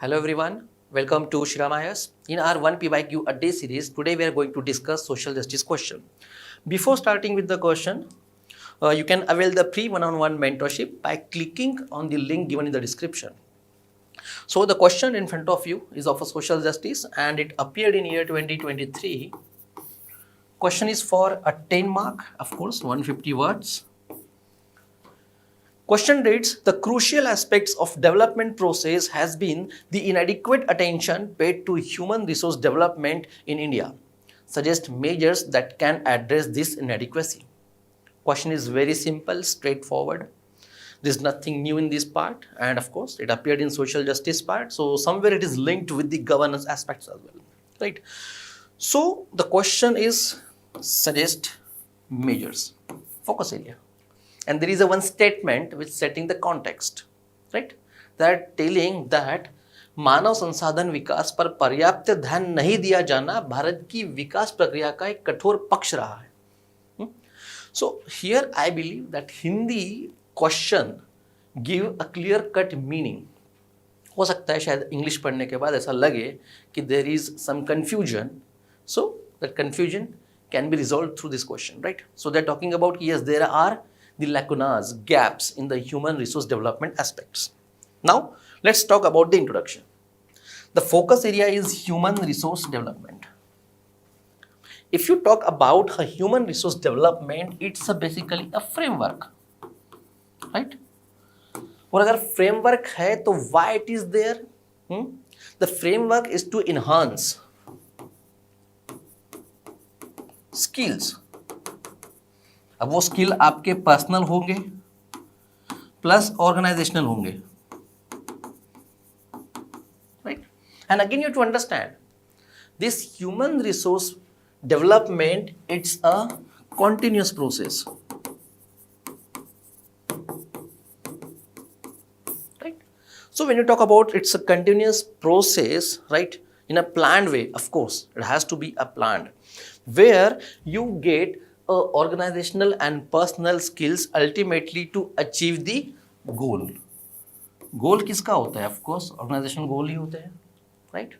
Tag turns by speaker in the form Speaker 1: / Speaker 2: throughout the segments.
Speaker 1: Hello everyone, welcome to Shiramayas. In our 1 PYQ a day series, today we are going to discuss social justice question. Before starting with the question, you can avail the free one-on-one mentorship by clicking on the link given in the description. So the question in front of you is of a social justice and it appeared in year 2023. Question is for a 10 mark, of course, 150 words. Question reads, the crucial aspects of development process has been the inadequate attention paid to human resource development in India. Suggest measures that can address this inadequacy. Question is very simple, straightforward. There's nothing new in this part, and of course, it appeared in social justice part, so somewhere it is linked with the governance aspects as well, right? So the question is, suggest measures, focus area. And there is a one statement which setting the context, right? That telling that मानव संसाधन विकास पर पर्याप्त ध्यान नहीं दिया जाना भारत की विकास प्रक्रिया का एक कठोर पक्ष रहा है. So here I believe that Hindi question give a clear cut meaning. हो सकता है शायद इंग्लिश पढ़ने के बाद ऐसा लगे कि there is some confusion. So that confusion can be resolved through this question, right? So they're talking about, yes, there are the lacunas, gaps in the human resource development aspects. Now, let's talk about the introduction. The focus area is human resource development. If you talk about a human resource development, it's basically a framework, right? और अगर framework है तो why it is there? The framework is to enhance skills. अब वो skill आपके personal होंगे plus organisational होंगे, right? And again you to understand this human resource development, it's a continuous process, right? So when you talk about it's a continuous process, right, in a planned way, of course it has to be a planned, where you get organizational and personal skills ultimately to achieve the goal. Goal किसका होता है? Of course organizational goal ही होते हैं, right?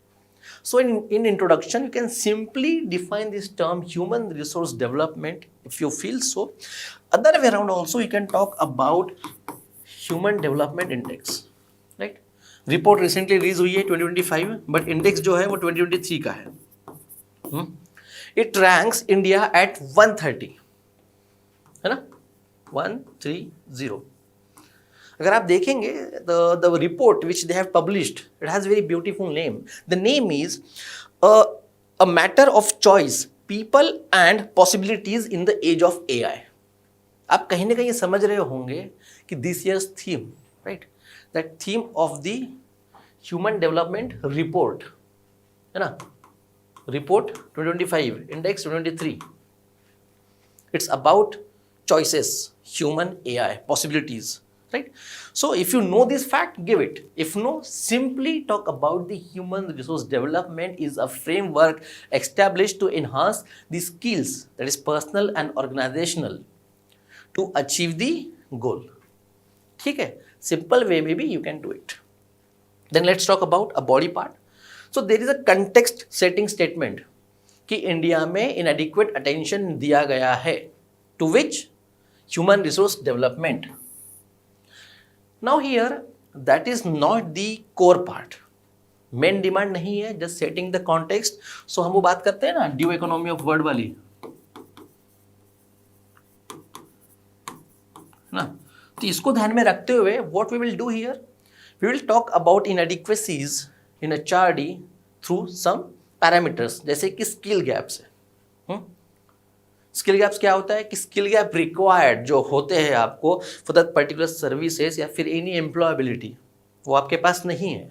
Speaker 1: So in introduction you can simply define this term human resource development if you feel so. Other way around also you can talk about human development index, right? Report recently release हुई है 2025, but index जो है वो 2023 का है. It ranks India at 130, है ना, 130. अगर आप देखेंगे the report which they have published, it has very beautiful name. The name is a matter of choice, people and possibilities in the age of AI. आप कहीं ना कहीं समझ रहे होंगे कि this year's theme, right, that theme of the human development report, है ना, report 2025, index 2023, it's about choices, human AI, possibilities, right? So if you know this fact, give it. If no, simply talk about the human resource development is a framework established to enhance the skills, that is personal and organizational, to achieve the goal. ठीक है, simple way maybe you can do it. Then let's talk about a body part. So there is a context setting statement कि India में inadequate attention दिया गया है to which human resource development. Now here that is not the core part. Main demand नहीं है, just setting the context. So हम वो बात करते हैं ना ड्यू इकोनॉमी ऑफ वर्ड वाली, ना, तो इसको ध्यान में रखते हुए what we will do here, we will talk about inadequacies in HRD through some parameters, जैसे कि स्किल गैप्स है. स्किल गैप्स क्या होता है कि स्किल गैप रिक्वायर्ड जो होते हैं आपको फॉर दैट पर्टिकुलर सर्विसेज या फिर एनी एम्प्लॉयबिलिटी, वो आपके पास नहीं है,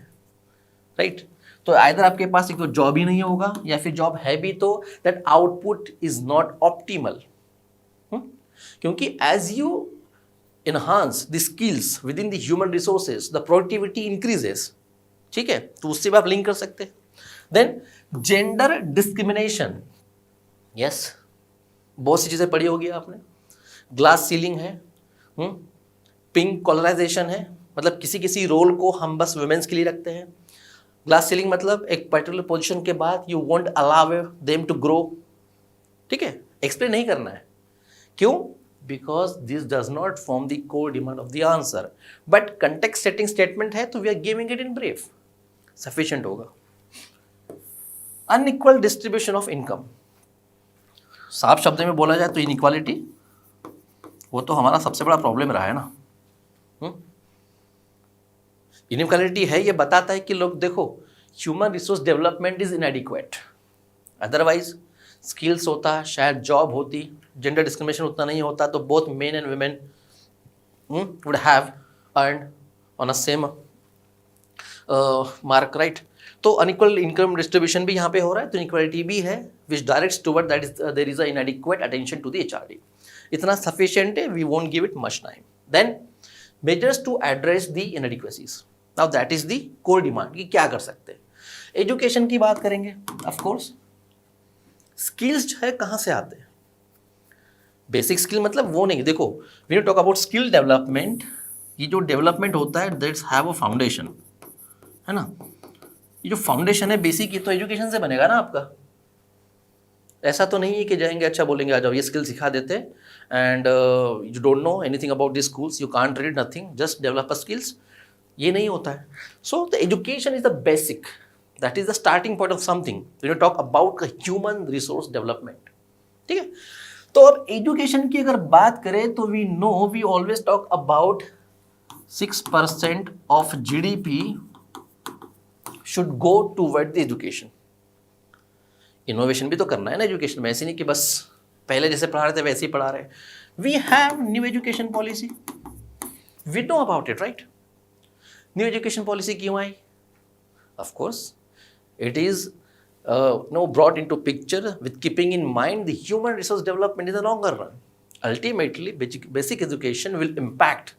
Speaker 1: राइट? तो आइदर आपके पास एक तो जॉब ही नहीं होगा, या फिर जॉब है भी तो that output is not optimal. क्योंकि as you enhance the skills within the human resources, the productivity increases. ठीक है, तो उससे भी आप लिंक कर सकते हैं. देन जेंडर डिस्क्रिमिनेशन, यस, बहुत सी चीज़ें पढ़ी होगी आपने. ग्लास सीलिंग है, पिंक कॉलराइजेशन है, मतलब किसी किसी रोल को हम बस वुमेन्स के लिए रखते हैं. ग्लास सीलिंग मतलब एक पर्टिकुलर पोजीशन के बाद you won't allow them to grow, ठीक है, एक्सप्लेन नहीं करना है। क्यों? Because this does not form the core demand of the answer, but context setting statement है तो we are giving it in brief, sufficient होगा। अनइक्वल डिस्ट्रीब्यूशन ऑफ इनकम, साफ शब्द में बोला जाए तो इनइक्वालिटी, वो तो हमारा सबसे बड़ा प्रॉब्लम रहा है ना। इनइक्वालिटी है, ये बताता है कि लोग देखो human resource development is इनएडिक्वेट, otherwise skills होता, शायद जॉब होती, जेंडर डिस्क्रिमिनेशन उतना नहीं होता, तो both men and women would have earn on a same mark, right. तो अनइक्वल इनकम डिस्ट्रीब्यूशन भी यहाँ पे हो रहा है, तो इनइक्वालिटी भी है which directs toward that is there is a inadequate attention to the HRD. इतना सफिशिएंट है, we won't give it much time. Then measures to address the inadequacies, now that is the core demand कि क्या कर सकते हैं। Education की बात करेंगे, ऑफ कोर्स स्किल्स जो है कहाँ से आते हैं, बेसिक स्किल मतलब वो नहीं, देखो we talk about skill development, ये जो डेवलपमेंट होता है दैट्स हैव अ फाउंडेशन, है ना। ये जो फाउंडेशन है बेसिक, ये तो एजुकेशन से बनेगा ना आपका। ऐसा तो नहीं है कि जाएंगे अच्छा बोलेंगे आ जाओ ये स्किल सिखा देते and you don't know anything about this schools, you can't read nothing, just develop a skills, ये नहीं होता है। So the education is the basic, that is the starting point of something when you talk about human resource development, ठीक है। तो अब education की अगर बात करें तो we know we always talk about 6% of GDP should go toward the education. Innovation भी तो करना है ना एजुकेशन में, ऐसे नहीं कि बस पहले जैसे पढ़ा रहे थे वैसे ही पढ़ा रहे। We have new education policy, we know about it, right. New education policy क्यों आई? Of course it is brought into picture with keeping in mind the human resource development in the longer run. Ultimately, basic education will impact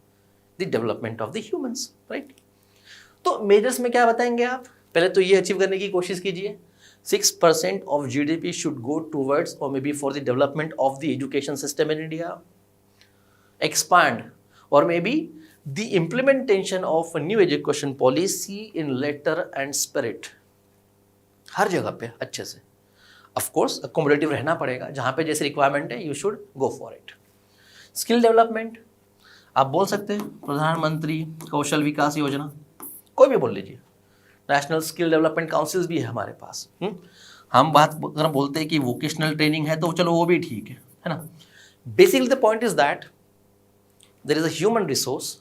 Speaker 1: the development of the humans, right? तो measures में क्या बताएंगे आप? पहले तो ये achieve करने की कोशिश कीजिए, 6% of GDP should go towards or maybe for the development of the education system in India. Expand or maybe the implementation of a new education policy in letter and spirit. हर जगह पे अच्छे से, of course accommodative रहना पड़ेगा, जहाँ पे जैसे requirement है you should go for it. Skill development आप बोल सकते हैं प्रधानमंत्री कौशल विकास योजना, कोई भी बोल लीजिए, नेशनल स्किल डेवलपमेंट काउंसिल्स भी है हमारे पास। हम बात अगर बोलते हैं कि वोकेशनल ट्रेनिंग है तो चलो वो भी ठीक है ना। Basically the point is that there is a human resource,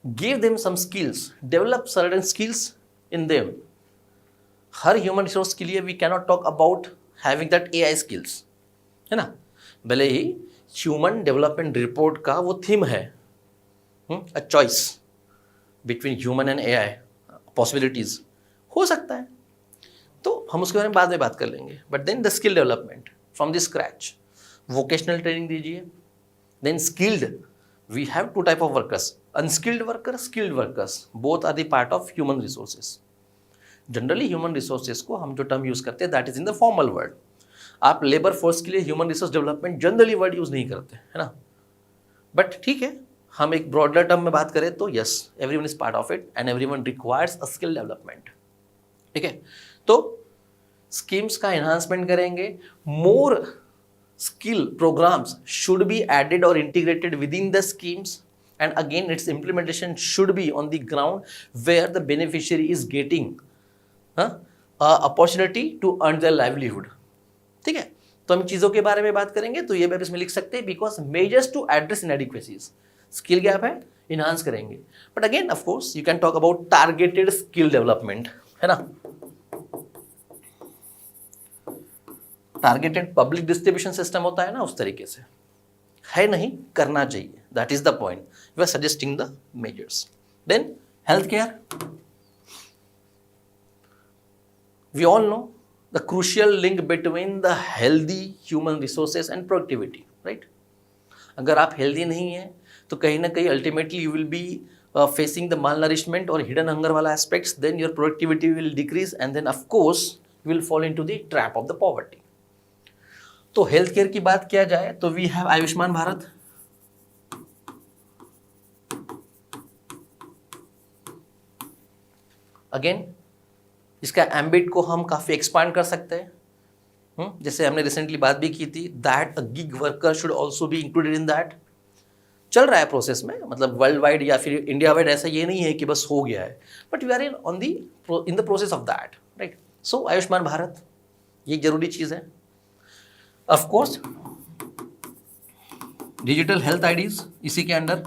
Speaker 1: give them some skills, develop certain skills in them. हर ह्यूमन रिसोर्स के लिए we cannot talk about having that AI skills, है ना। भले ही ह्यूमन डेवलपमेंट रिपोर्ट का वो theme है a choice between human and AI, possibilities हो सकता है, तो हम उसके बारे में बाद में बात कर लेंगे। But then the skill development from the scratch, vocational training दीजिए। Then skilled, we have two type of workers, unskilled worker, skilled workers, both are the part of human resources. Generally human resources को हम जो term use करते हैं that is in the formal word. आप labour force के लिए human resource development generally word use नहीं करते, है ना। बट ठीक है, हम एक ब्रॉडर टर्म में बात करें तो yes, everyone is part of it and everyone requires a skill development, ठीक है। तो स्कीम्स का एनहांसमेंट करेंगे, more skill programmes should be added और integrated with in the schemes and again its implementation should be on the ground where the beneficiary is getting opportunity to earn their livelihood, ठीक है। तो हम चीज़ों के बारे में बात करेंगे तो ये भी इसमें लिख सकते हैं, because measures to address inadequacies, skill gap है, इनहांस करेंगे। But again of course you can talk about targeted skill development, है ना। टारगेटेड पब्लिक डिस्ट्रीब्यूशन सिस्टम होता है ना, उस तरीके से है, नहीं करना चाहिए, that is the point, we are suggesting the measures. Then health care, we all know the crucial link between the healthy human resources and productivity, right? अगर आप healthy नहीं हैं तो कहीं ना कहीं ultimately you will be facing the malnourishment or hidden hunger वाला aspects, then your productivity will decrease and then of course you will fall into the trap of the poverty. तो हेल्थ केयर की बात किया जाए तो we have Ayushman Bharat, again इसका ambit को हम काफ़ी एक्सपांड कर सकते हैं। जैसे हमने रिसेंटली बात भी की थी that a gig worker should also be included in that. चल रहा है प्रोसेस में, मतलब वर्ल्ड वाइड या फिर इंडिया वाइड ऐसा ये नहीं है कि बस हो गया है, but we are in the process of that, right. So Ayushman Bharat ये जरूरी चीज़ है। Of course digital health IDs इसी के अंडर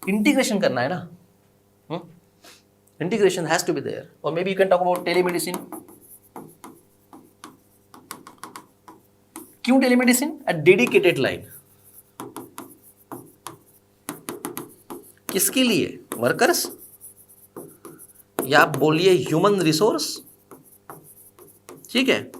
Speaker 1: इंटीग्रेशन करना है ना, integration has to be there. और maybe you can talk about telemedicine. क्यों टेलीमेडिसिन? अ डेडिकेटेड लाइन किसके लिए? वर्कर्स, या आप बोलिए ह्यूमन रिसोर्स, ठीक है।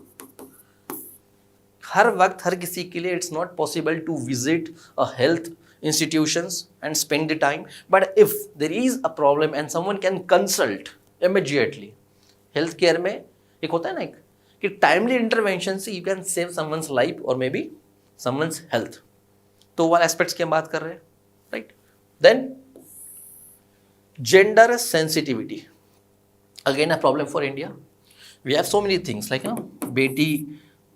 Speaker 1: हर वक्त हर किसी के लिए it's not possible to visit a health institutions and spend the time, but if there is a problem and someone can consult immediately, health care में एक होता है ना एक कि timely intervention से you can save someone's life or maybe someone's health। तो वो एस्पेक्ट्स की हम बात कर रहे हैं, right. Then gender sensitivity, again a problem for India। we have so many things like बेटी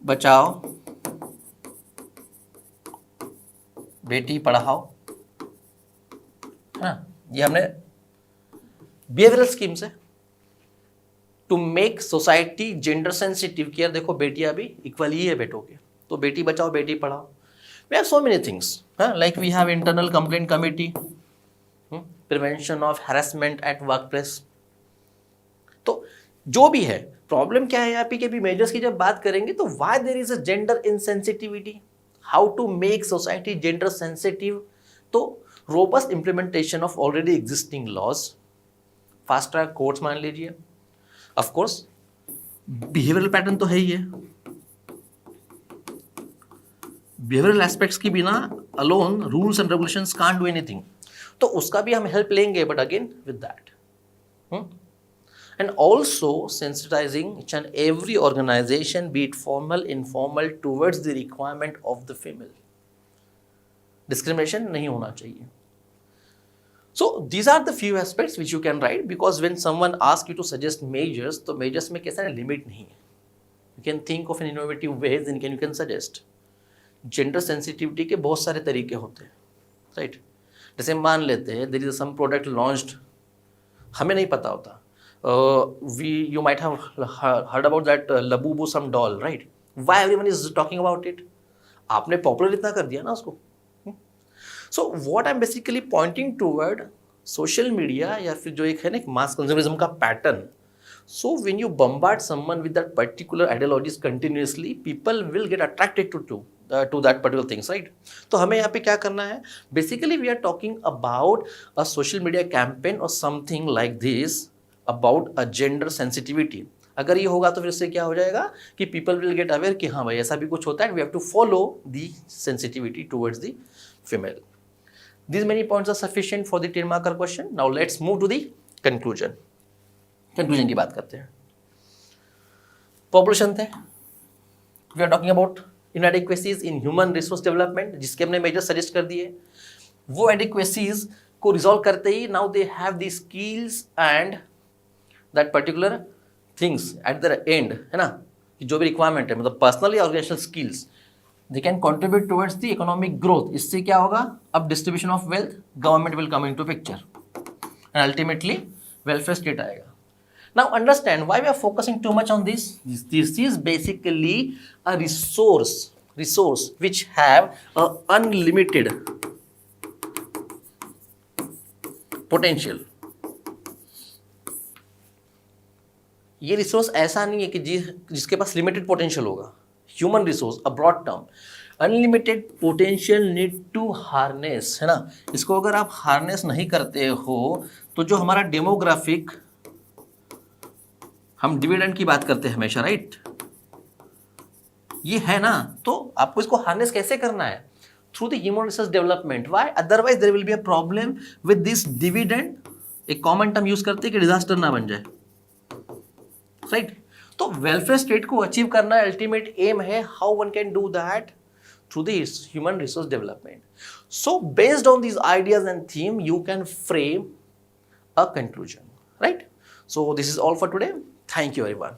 Speaker 1: बचाओ बेटी पढ़ाओ, है ना, ये हमने बिहेवियरल स्कीम्स है to make society gender sensitive. Care देखो बेटियां भी इक्वल ही है बेटों के, तो बेटी Bachao Beti Padhao. We have so many things, like we have internal complaint committee, prevention of harassment at workplace. तो जो भी है प्रॉब्लम क्या है यहाँ पे कि अभी मेजर्स की जब बात करेंगे तो why there is a gender insensitivity, how to make society gender sensitive. तो robust implementation of already existing laws, fast track courts मान लीजिए, ऑफ कोर्स बिहेवियरल पैटर्न तो है ही है, बिहेवियरल एस्पेक्ट्स की बिना alone rules and regulations can't do anything. तो उसका भी हम हेल्प लेंगे, but again with that and also sensitizing each and every organization, be it formal informal, towards the requirement of the female। discrimination नहीं होना चाहिए। so these are the few aspects which you can write, because when someone asks you to suggest measures, तो measures में कैसा limit नहीं है, you can think of an innovative ways and you can suggest। gender sensitivity के बहुत सारे तरीके होते हैं, right। जैसे मान लेते हैं there is some product launched, हमें नहीं पता होता, you might have heard about that Labubu some doll, right? Why everyone is talking about it? आपने पॉपुलर इतना कर दिया ना उसको। So what I'm basically pointing toward social media या फिर जो एक है ना मास कंज्यूमरिज्म का pattern. So when you bombard someone with that particular ideologies continuously, people will get attracted to that particular things, right? तो हमें यहाँ पे क्या करना है? Basically we are talking about a social media campaign or something like this about a gender sensitivity। अगर ये होगा तो फिर इससे क्या हो जाएगा कि people will get aware कि हाँ भाई ऐसा भी कुछ होता है, we have to follow the sensitivity towards the female। These many points are sufficient for the 10 marker question। Now let's move to the conclusion। conclusion की बात करते हैं। population थे, we are talking about inadequacies in human resource development, जिसके हमने major suggest कर दिए। वो adequacies को रिजॉल्व करते ही now they have the skills and that particular things at the end, है ना, जो भी रिक्वायरमेंट है, मतलब पर्सनल या organisational skills, they can contribute towards the economic growth. इससे क्या होगा? अब distribution of wealth, government will come into picture and ultimately welfare state आएगा। Now understand why we are focusing too much on this. This is basically a resource which have a unlimited potential। ये resource ऐसा नहीं है कि जिसके पास limited potential होगा। Human resource a broad term, unlimited potential need to harness, है ना। इसको अगर आप हार्नेस नहीं करते हो तो जो हमारा डेमोग्राफिक, हम डिविडेंड की बात करते हैं हमेशा, राइट, ये है ना, तो आपको इसको हार्नेस कैसे करना है? Through the human resource development. Why? Otherwise there will be a problem with this dividend. एक कॉमन टर्म यूज करते हैं कि डिजास्टर ना बन जाए, राइट। तो वेलफेयर स्टेट को अचीव करना अल्टीमेट एम है। How one can do that? Through the human resource development. So based on these ideas and theme you can frame a conclusion. right? So this is all for today. Thank you everyone.